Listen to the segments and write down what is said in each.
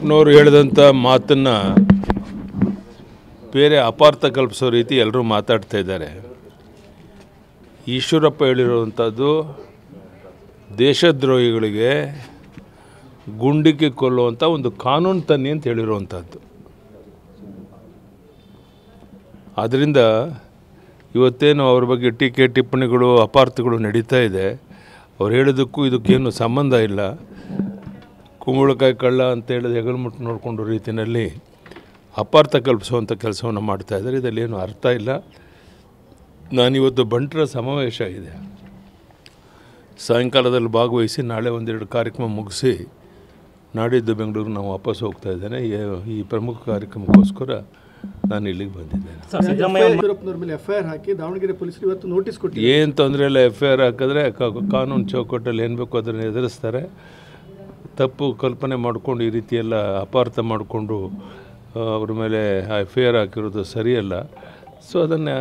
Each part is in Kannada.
ಯಡಿಯೂರಪ್ಪನವರು ಹೇಳಿದಂಥ ಮಾತನ್ನು ಬೇರೆ ಅಪಾರ್ಥ ಕಲ್ಪಿಸೋ ರೀತಿ ಎಲ್ಲರೂ ಮಾತಾಡ್ತಾ ಇದ್ದಾರೆ. ಈಶ್ವರಪ್ಪ ಹೇಳಿರುವಂಥದ್ದು ದೇಶದ್ರೋಹಿಗಳಿಗೆ ಗುಂಡಿಕ್ಕಿ ಕೊಲ್ಲುವಂಥ ಒಂದು ಕಾನೂನು ತನ್ನಿ ಅಂತ ಹೇಳಿರುವಂಥದ್ದು. ಆದ್ದರಿಂದ ಇವತ್ತೇನು ಅವ್ರ ಬಗ್ಗೆ ಟೀಕೆ ಟಿಪ್ಪಣಿಗಳು ಅಪಾರ್ಥಗಳು ನಡೀತಾ ಇದೆ. ಅವ್ರು ಹೇಳಿದ್ದಕ್ಕೂ ಇದಕ್ಕೇನು ಸಂಬಂಧ ಇಲ್ಲ. ಕುಂಬಳಕಾಯಿ ಕಳ್ಳ ಅಂತ ಹೇಳಿದ ಹೆಗಲ್ಮುಟ್ಟು ನೋಡಿಕೊಂಡು ರೀತಿಯಲ್ಲಿ ಅಪಾರ್ಥ ಕಲ್ಪಿಸುವಂಥ ಕೆಲಸವನ್ನು ಮಾಡ್ತಾಯಿದ್ದಾರೆ. ಇದರಲ್ಲಿ ಏನು ಅರ್ಥ ಇಲ್ಲ. ನಾನಿವತ್ತು ಬಂಟರ ಸಮಾವೇಶ ಇದೆ, ಸಾಯಂಕಾಲದಲ್ಲಿ ಭಾಗವಹಿಸಿ ನಾಳೆ ಒಂದೆರಡು ಕಾರ್ಯಕ್ರಮ ಮುಗಿಸಿ ನಾಡಿದ್ದು ಬೆಂಗಳೂರಿಗೆ ನಾವು ವಾಪಸ್ ಹೋಗ್ತಾ ಇದ್ದೇನೆ. ಈ ಪ್ರಮುಖ ಕಾರ್ಯಕ್ರಮಕ್ಕೋಸ್ಕರ ನಾನು ಇಲ್ಲಿಗೆ ಬಂದಿದ್ದೇನೆ. ಏನು ತೊಂದರೆ ಇಲ್ಲ. FIR ಹಾಕಿದ್ರೆ ಕಾನೂನು ಚೌಕಟ್ಟಲ್ಲಿ ಏನು ಬೇಕೋ ಅದನ್ನು ಎದುರಿಸ್ತಾರೆ. ತಪ್ಪು ಕಲ್ಪನೆ ಮಾಡಿಕೊಂಡು ಈ ರೀತಿಯೆಲ್ಲ ಅಪಾರ್ಥ ಮಾಡಿಕೊಂಡು ಅವ್ರ ಮೇಲೆ FIR ಹಾಕಿರೋದು ಸರಿಯಲ್ಲ. ಸೊ ಅದನ್ನು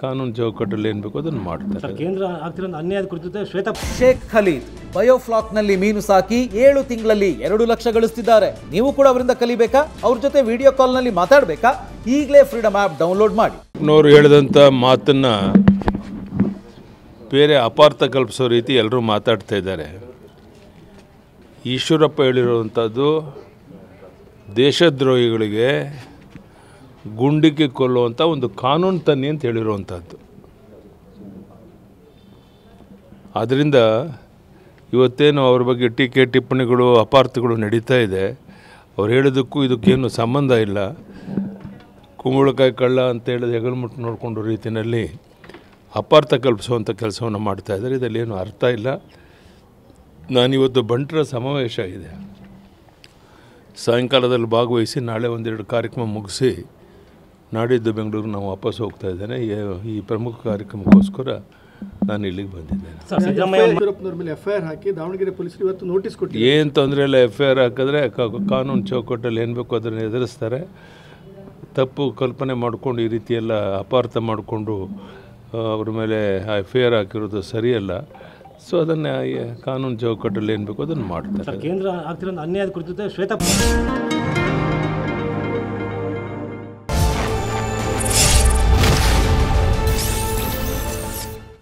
ಕಾನೂನು ಚೌಕಟ್ಟಲ್ಲಿ ಏನು ಬೇಕೋ ಅದನ್ನು ಮಾಡ್ತಾರೆ. ಕೇಂದ್ರ ಆಗ್ತಿರೋ ಅನ್ಯಾಯದ ಕುರಿತು ಶ್ವೇತಾ ಶೇಖ್ ಖಲೀದ್ ಬಯೋಫ್ಲಾಕ್ನಲ್ಲಿ ಮೀನು ಸಾಕಿ 7 ತಿಂಗಳಲ್ಲಿ 2 ಲಕ್ಷ ಗಳಿಸ್ತಿದ್ದಾರೆ. ನೀವು ಕೂಡ ಅವರಿಂದ ಕಲಿಬೇಕಾ? ಅವ್ರ ಜೊತೆ ವಿಡಿಯೋ ಕಾಲ್ನಲ್ಲಿ ಮಾತಾಡಬೇಕಾ? ಈಗಲೇ ಫ್ರೀಡಮ್ ಆ್ಯಪ್ ಡೌನ್ಲೋಡ್ ಮಾಡಿ. ಅವರು ಹೇಳಿದಂಥ ಮಾತನ್ನು ಬೇರೆ ಅಪಾರ್ಥ ಕಲ್ಪಿಸೋ ರೀತಿ ಎಲ್ಲರೂ ಮಾತಾಡ್ತಾ ಇದ್ದಾರೆ. ಈಶ್ವರಪ್ಪ ಹೇಳಿರುವಂಥದ್ದು ದೇಶದ್ರೋಹಿಗಳಿಗೆ ಗುಂಡಿಕ್ಕಿ ಕೊಲ್ಲುವಂಥ ಒಂದು ಕಾನೂನು ತನ್ನಿ ಅಂತ ಹೇಳಿರುವಂಥದ್ದು. ಆದ್ದರಿಂದ ಇವತ್ತೇನು ಅವ್ರ ಬಗ್ಗೆ ಟೀಕೆ ಟಿಪ್ಪಣಿಗಳು ಅಪಾರ್ಥಗಳು ನಡೀತಾ ಇದೆ. ಅವ್ರು ಹೇಳಿದ್ದಕ್ಕೂ ಇದಕ್ಕೇನು ಸಂಬಂಧ ಇಲ್ಲ. ಕುಂಬಳಕಾಯಿ ಕಳ್ಳ ಅಂತ ಹೇಳಿದ ಹೆಗಲ್ಮುಟ್ಟು ನೋಡಿಕೊಂಡು ರೀತಿಯಲ್ಲಿ ಅಪಾರ್ಥ ಕಲ್ಪಿಸುವಂಥ ಕೆಲಸವನ್ನು ಮಾಡ್ತಾಯಿದ್ದಾರೆ. ಇದರಲ್ಲಿ ಏನು ಅರ್ಥ ಇಲ್ಲ. ನಾನಿವತ್ತು ಬಂಟರ ಸಮಾವೇಶ ಇದೆ, ಸಾಯಂಕಾಲದಲ್ಲಿ ಭಾಗವಹಿಸಿ ನಾಳೆ ಒಂದೆರಡು ಕಾರ್ಯಕ್ರಮ ಮುಗಿಸಿ ನಾಡಿದ್ದು ಬೆಂಗಳೂರಿಗೆ ನಾವು ವಾಪಸ್ ಹೋಗ್ತಾ ಇದ್ದೇನೆ. ಈ ಪ್ರಮುಖ ಕಾರ್ಯಕ್ರಮಕ್ಕೋಸ್ಕರ ನಾನು ಇಲ್ಲಿಗೆ ಬಂದಿದ್ದೇನೆ. ಏನು ತೊಂದರೆ ಇಲ್ಲ. FIR ಹಾಕಿದ್ರೆ ಕಾನೂನು ಚೌಕಟ್ಟಲ್ಲಿ ಏನು ಬೇಕೋ ಅದನ್ನು ಎದುರಿಸ್ತಾರೆ. ತಪ್ಪು ಕಲ್ಪನೆ ಮಾಡಿಕೊಂಡು ಈ ರೀತಿಯೆಲ್ಲ ಅಪಾರ್ಥ ಮಾಡಿಕೊಂಡು ಅವ್ರ ಮೇಲೆ FIR ಹಾಕಿರೋದು ಸರಿಯಲ್ಲ. ಸೊ ಅದನ್ನು ಕಾನೂನು ಚೌಕಟ್ಟಲ್ಲಿ ಏನು ಬೇಕೋ ಅದನ್ನು ಮಾಡ್ತಾರೆ. ಕೇಂದ್ರ ಆಗ್ತಿರೋ ಅನ್ಯಾಯದ ಕುರಿತು ಶ್ವೇತಾ